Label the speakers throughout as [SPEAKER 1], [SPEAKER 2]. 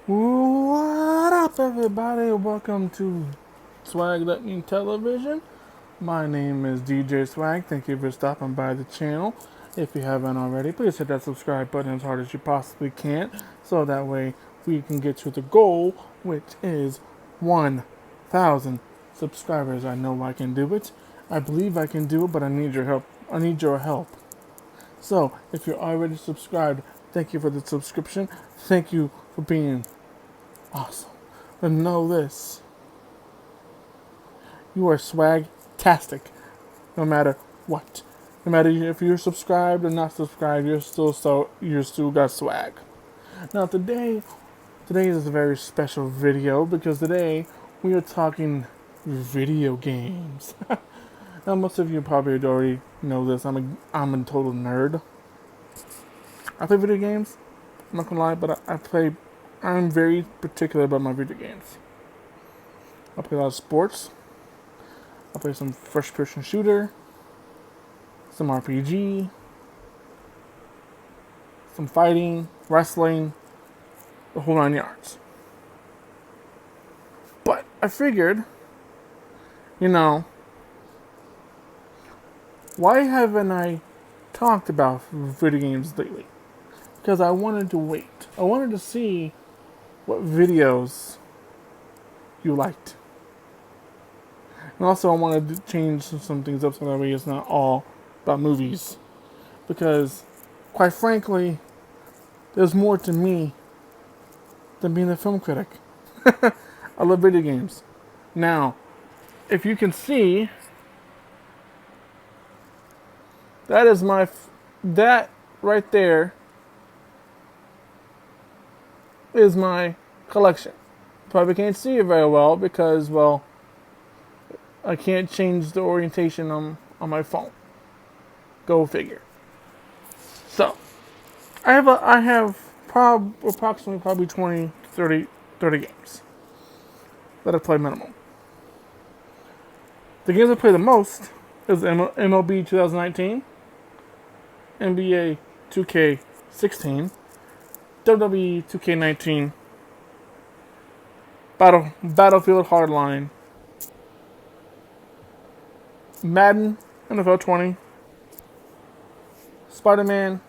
[SPEAKER 1] What up, everybody? Welcome to Swag Lightning Television. My name is DJ Swag. Thank you for stopping by the channel. If you haven't already, please hit that subscribe button as hard as you possibly can, so that way we can get to the goal, which is 1,000 subscribers. I know I can do it. I believe I can do it, but I need your help. I need your help. So, if you're already subscribed, thank you for the subscription. Thank you for being awesome. But know this, you are swag-tastic, no matter what. No matter if you're subscribed or not subscribed, you're still got swag. Now today is a very special video because today we are talking video games. Now most of you probably already know this. I'm a total nerd. I play video games. I'm not gonna lie, but I'm very particular about my video games. I play a lot of sports. I play some first-person shooter, some RPG, some fighting, wrestling, the whole 9 yards. But I figured, you know, why haven't I talked about video games lately? Because I wanted to wait. I wanted to see what videos you liked. And also I wanted to change some things up so that way it's not all about movies. Because, quite frankly, there's more to me than being a film critic. I love video games. Now, if you can see, that right there is my collection. Probably can't see it very well because, well, I can't change the orientation on my phone. Go figure. So, I have approximately probably 20, 30 games that I play minimum. The games I play the most is MLB 2019, NBA 2K16, WWE 2K19, Battlefield Hardline, Madden NFL 20, Spider-Man,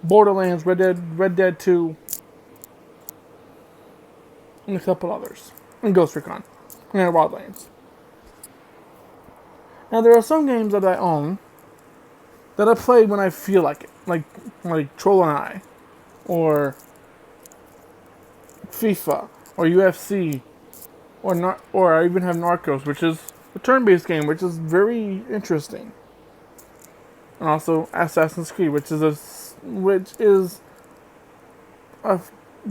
[SPEAKER 1] Borderlands, Red Dead 2, and a couple others, and Ghost Recon, and Wildlands. Now there are some games that I own that I play when I feel like it, like Troll and I, or FIFA, or UFC, or I even have Narcos, which is a turn-based game, which is very interesting, and also Assassin's Creed, which is a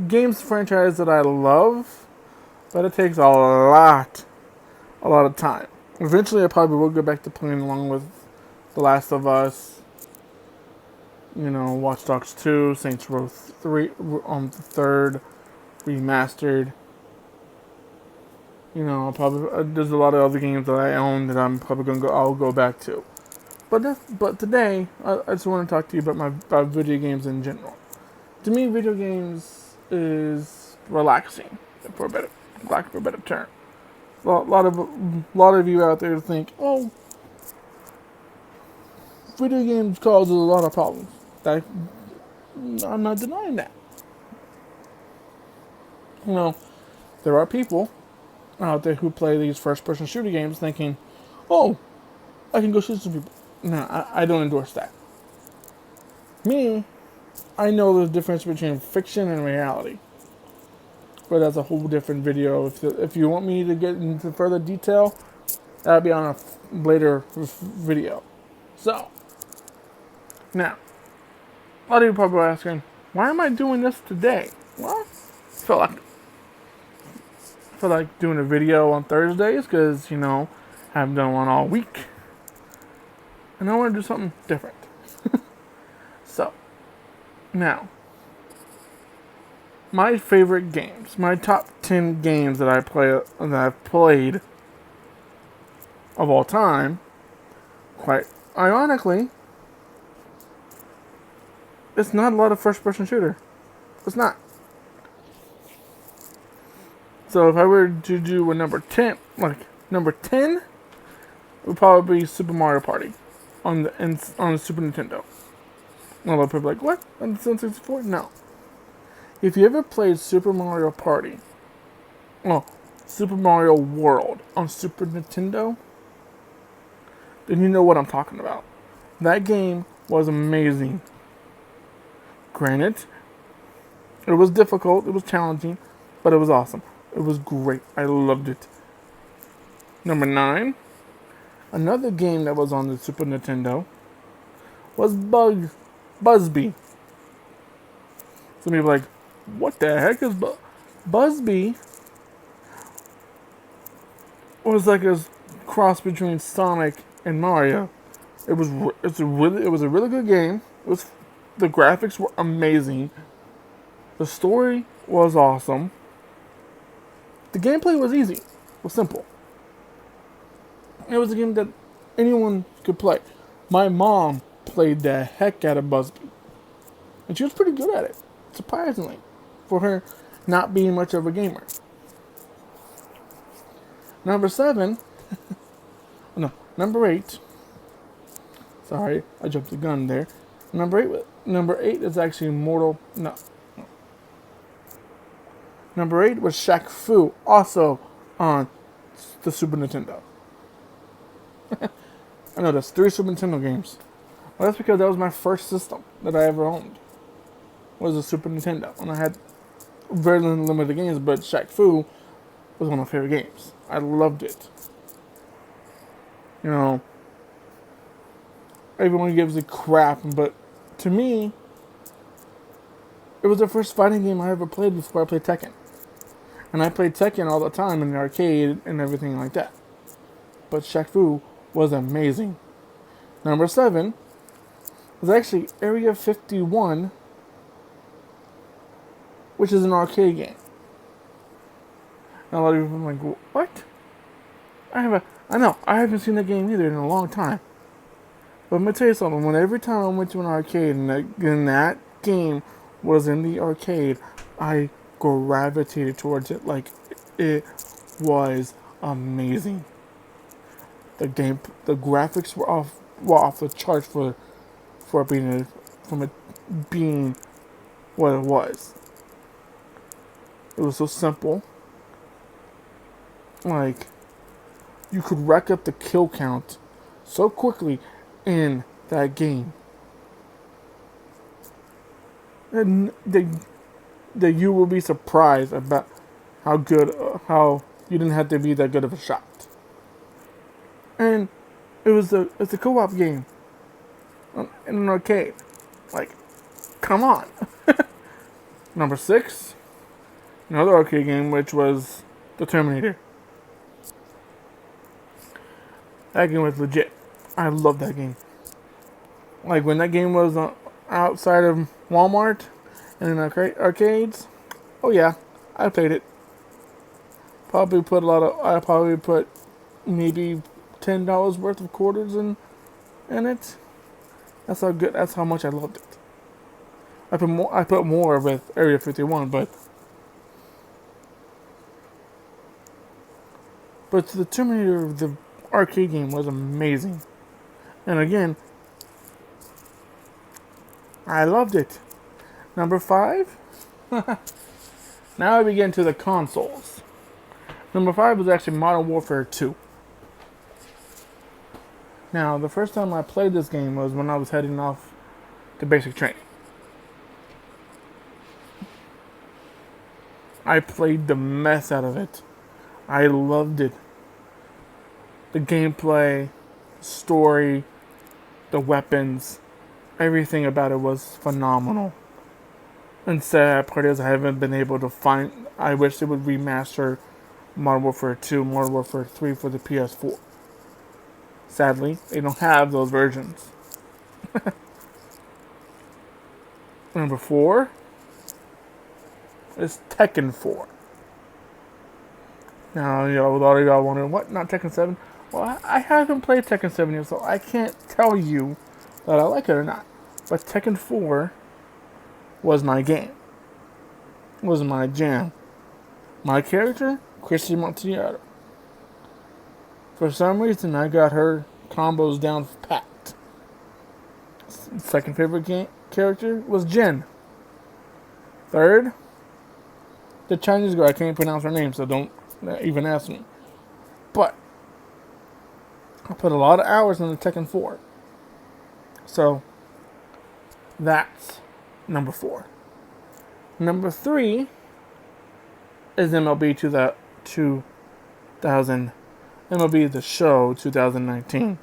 [SPEAKER 1] games franchise that I love, but it takes a lot of time. Eventually, I probably will go back to playing along with The Last of Us, Watch Dogs 2, Saints Row 3, the third, remastered. There's a lot of other games that I own that I'll go back to. But today, I just want to talk to you about video games in general. To me, video games is relaxing, for lack of a better term. A lot of you out there think, oh, video games causes a lot of problems. I'm not denying that. There are people out there who play these first-person shooter games thinking, oh, I can go shoot some people. No, I don't endorse that. Me, I know the difference between fiction and reality. But that's a whole different video. If you want me to get into further detail, that'll be on a later video. So, now, a lot of you probably are asking, why am I doing this today? Well, I feel like doing a video on Thursdays because, I haven't done one all week. And I want to do something different. So, now, my favorite games, my top 10 games that I've played of all time, quite ironically, it's not a lot of first-person shooter. It's not. So if I were to do a number 10, like number 10, it would probably be Super Mario Party on the Super Nintendo. A lot of people are like, what? On the N64? No. If you ever played Super Mario Party, well, Super Mario World on Super Nintendo, then you know what I'm talking about. That game was amazing. Granted, it was difficult, it was challenging, but it was awesome. It was great. I loved it. Number 9, another game that was on the Super Nintendo was Buzzby. Some people are like, what the heck is Buzzby? Was like a cross between Sonic and Mario. It was a really good game. The graphics were amazing. The story was awesome. The gameplay was easy. It was simple. It was a game that anyone could play. My mom played the heck out of Buzzby. And she was pretty good at it, surprisingly, for her not being much of a gamer. Number 7, no, number 8. Sorry, I jumped the gun there. Number 8 is actually no. Number 8 was Shaq Fu, also on the Super Nintendo. I know that's 3 Super Nintendo games. Well, that's because that was my first system that I ever owned. Was a Super Nintendo, and I had very limited games, but Shaq Fu was one of my favorite games. I loved it. You know, everyone gives it crap, but to me, it was the first fighting game I ever played before I played Tekken. And I played Tekken all the time in the arcade and everything like that. But Shaq Fu was amazing. Number 7 was actually Area 51, which is an arcade game. And a lot of people are like, what? I know, I haven't seen that game either in a long time. But I'm going to tell you something, every time I went to an arcade and that game was in the arcade, I gravitated towards it like it was amazing. The graphics were off the charts for it being what it was. It was so simple. Like, you could rack up the kill count so quickly in that game. And that you will be surprised about how you didn't have to be that good of a shot. And it's a co-op game in an arcade. Like, come on. Number 6, another arcade game, which was The Terminator. That game was legit. I love that game. Like, when that game was outside of Walmart and in arcades, oh yeah, I played it. I probably put maybe $10 worth of quarters in it. That's how much I loved it. I put more with Area 51, but the Terminator, the arcade game, was amazing. And again, I loved it. Number 5. Now we get into the consoles. Number 5 was actually Modern Warfare 2. Now, the first time I played this game was when I was heading off to basic training. I played the mess out of it. I loved it. The gameplay, story, the weapons, everything about it was phenomenal. And sad part is I haven't been able to find. I wish they would remaster Modern Warfare 2, Modern Warfare 3 for the PS4. Sadly, they don't have those versions. Number 4 is Tekken 4. Now, a lot of y'all wondering, what? Not Tekken 7? Well, I haven't played Tekken 7 yet, so I can't tell you that I like it or not. But Tekken 4 was my game. Was my jam. My character, Christy Montillado. For some reason, I got her combos down packed. Second favorite character was Jen. Third, the Chinese girl. I can't pronounce her name, so don't even ask me. But I put a lot of hours in the Tekken 4. So that's number 4. Number 3 is MLB 2000. MLB The Show 2019.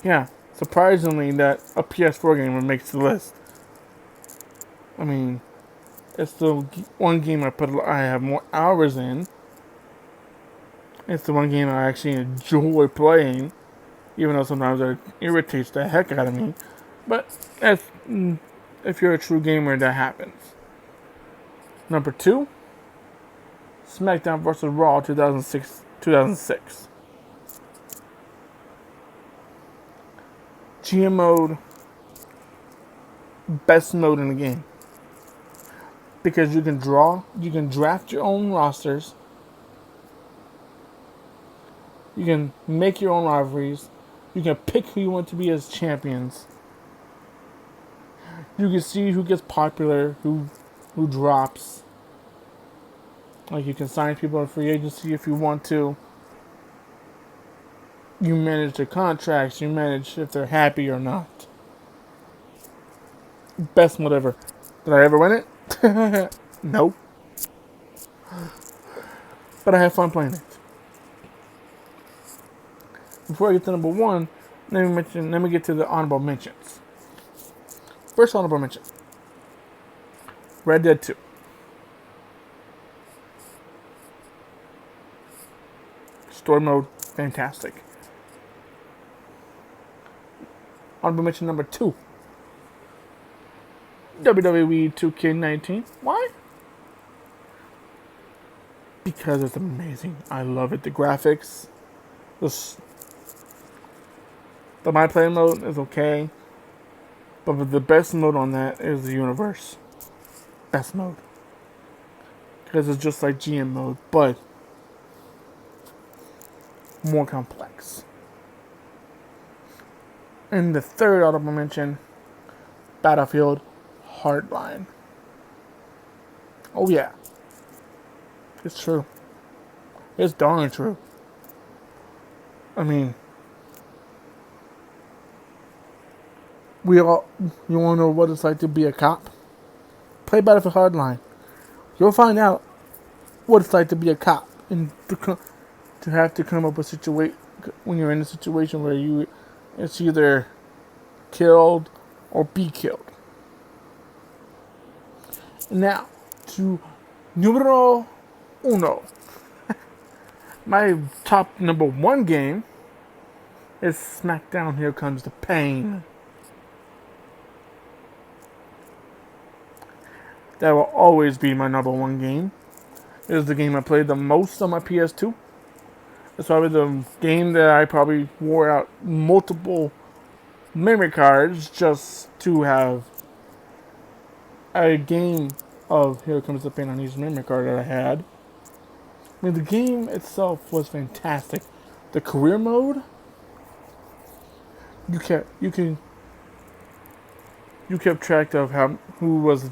[SPEAKER 1] Yeah, surprisingly that a PS4 game makes the list. I mean, it's the one game I have more hours in. It's the one game I actually enjoy playing, even though sometimes it irritates the heck out of me. But if you're a true gamer, that happens. Number 2, SmackDown vs. Raw 2006. GM mode, best mode in the game. Because you can draft your own rosters. You can make your own rivalries. You can pick who you want to be as champions. You can see who gets popular, who drops. Like, you can sign people in free agency if you want to. You manage their contracts. You manage if they're happy or not. Best mode ever. Did I ever win it? No. But I had fun playing it. Before I get to number 1, let me get to the honorable mentions. First honorable mention. Red Dead 2. Story mode, fantastic. Honorable mention number 2. WWE 2K19. Why? Because it's amazing. I love it. The graphics. The My Play mode is okay. But the best mode on that is the universe. Best mode. Because it's just like GM mode, but more complex. And the third honorable mention, Battlefield Hardline. Oh yeah. It's true. It's darn true. I mean, you want to know what it's like to be a cop? Play Battlefield Hardline. You'll find out what it's like to be a cop and to have to come up with when you're in a situation where it's either killed or be killed. Now, to numero uno. My top number 1 game is SmackDown Here Comes the Pain. That will always be my number 1 game. It is the game I played the most on my PS2. It's probably the game that I probably wore out multiple memory cards just to have a game of Here Comes the Pain on each memory card that I had. I mean, the game itself was fantastic. The career mode, you kept track of who was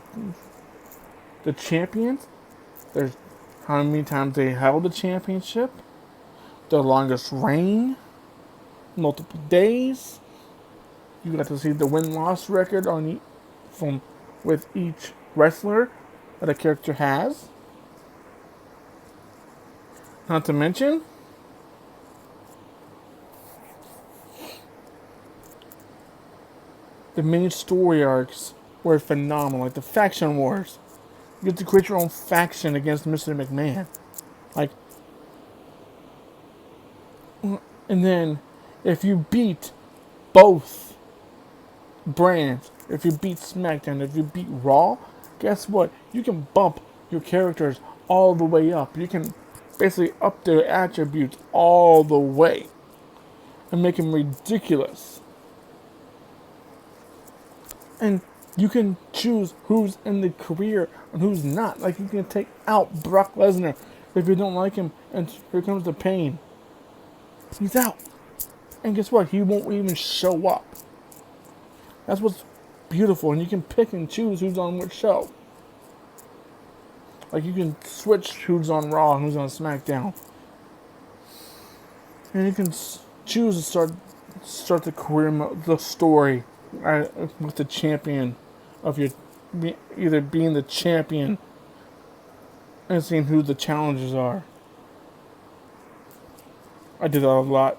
[SPEAKER 1] the champions. There's how many times they held the championship, the longest reign, multiple days. You got to see the win-loss record with each wrestler that a character has. Not to mention, the main story arcs were phenomenal, like the faction wars. You get to create your own faction against Mr. McMahon. And then, if you beat both brands, if you beat SmackDown, if you beat Raw, guess what? You can bump your characters all the way up. You can basically up their attributes all the way and make them ridiculous. And You can choose who's in the career and who's not. Like, you can take out Brock Lesnar if you don't like him, and here comes the pain. He's out. And guess what? He won't even show up. That's what's beautiful, and you can pick and choose who's on which show. Like, you can switch who's on Raw and who's on SmackDown. And you can choose to start the career the story with the champion of your, either being the champion and seeing who the challengers are. I did that a lot.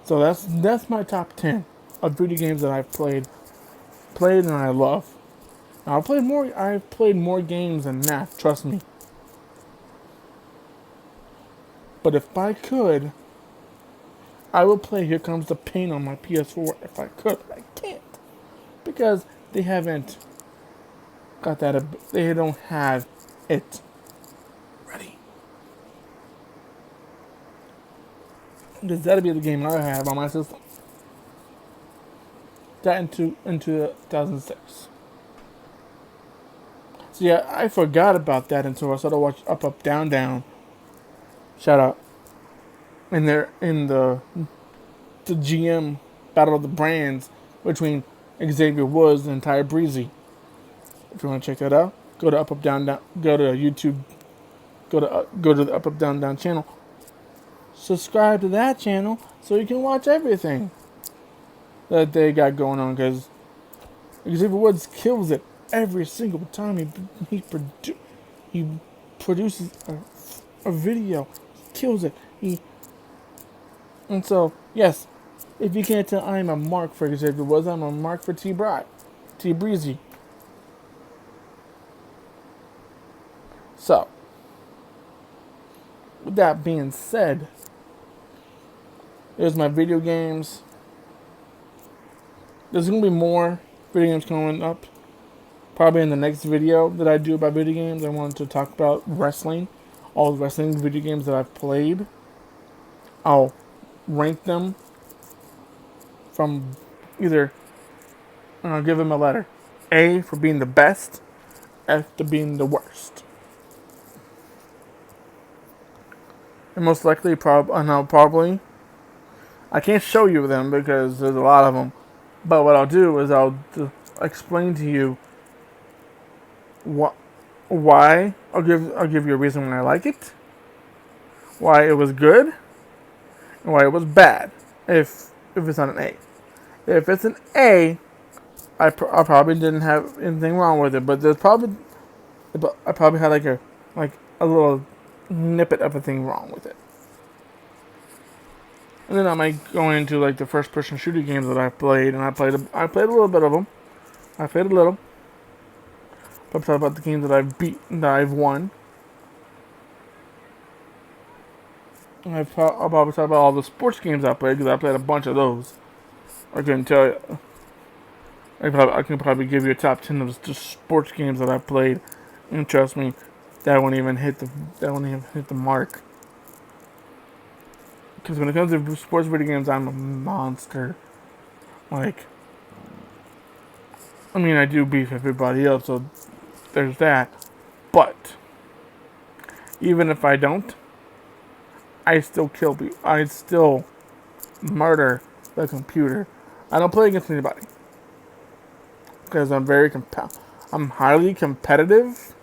[SPEAKER 1] So that's my top 10 of video games that I've played and I love. Now, I've played more games than that, trust me. But if I could, I would play Here Comes the Pain on my PS4 if I could, but I can't. Because they haven't got that, they don't have it ready. Because that'll be the game I have on my system. That into 2006. So yeah, I forgot about that until I started watching Up Up Down Down. Shout out. And they're in the GM Battle of the Brands between Xavier Woods and Ty Breezy. If you want to check that out, go to Up Up Down Down. Go to YouTube. Go to the Up Up Down Down channel. Subscribe to that channel so you can watch everything that they got going on, because Xavier Woods kills it every single time he produces a video. He kills it. And so, yes, if you can't tell, I'm a mark for Xavier Woods. I'm a mark for T Breezy. So, with that being said, there's my video games. There's going to be more video games coming up. Probably in the next video that I do about video games, I wanted to talk about wrestling. All the wrestling video games that I've played. I'll rank them from either, and I'll give them a letter. A for being the best, F to being the worst. And most likely, probably, I can't show you them because there's a lot of them. But what I'll do is I'll explain to you why. I'll give you a reason why I like it, why it was good, and why it was bad. If it's not an A, if it's an A, I probably didn't have anything wrong with it. But I probably had like a little snippet of a thing wrong with it. And then I might go into like the first person shooter games that I've played, and I played a little bit of them. I played a little. I'll talk about the games that I've beaten, that I've won. I'll probably talk about all the sports games I played, because I played a bunch of those. I couldn't tell you. I can probably give you a top 10 of just sports games that I've played, and trust me, that won't even hit the mark. Because when it comes to sports video games, I'm a monster. Like, I mean, I do beat everybody else, so there's that. But even if I don't, I still kill people. I still murder the computer. I don't play against anybody because I'm I'm highly competitive,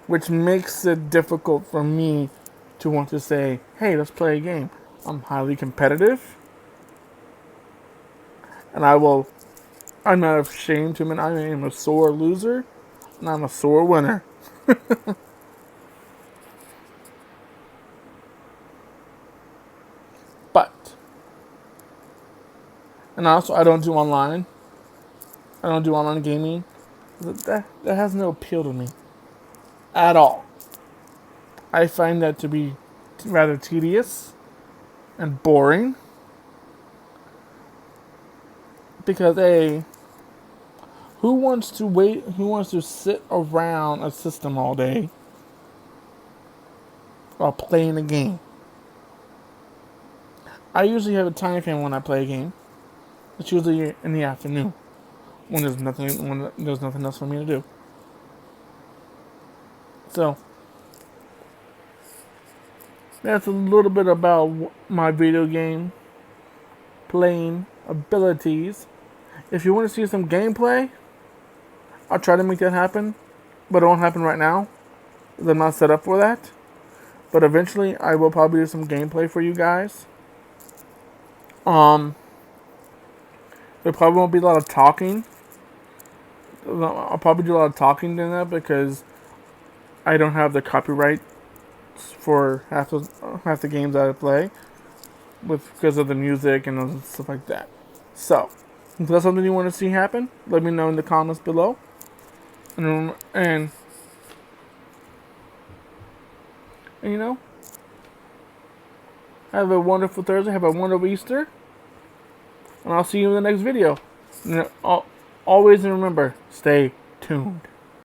[SPEAKER 1] which makes it difficult for me to want to say, "Hey, let's play a game." I'm highly competitive, and I'm not ashamed to admit I am a sore loser, and I'm a sore winner. But, and also I don't do online. I don't do online gaming. That has no appeal to me at all. I find that to be rather tedious and boring. Because who wants to sit around a system all day while playing a game? I usually have a time frame when I play a game. It's usually in the afternoon when there's nothing else for me to do. So that's a little bit about my video game playing abilities. If you want to see some gameplay, I'll try to make that happen, but it won't happen right now. I'm not set up for that. But eventually, I will probably do some gameplay for you guys. There probably won't be a lot of talking. I'll probably do a lot of talking in that because I don't have the copyright for half the games that I play, because of the music and stuff like that. So, if that's something you want to see happen, let me know in the comments below. And you know, have a wonderful Thursday. Have a wonderful Easter. And I'll see you in the next video. And always remember, stay tuned.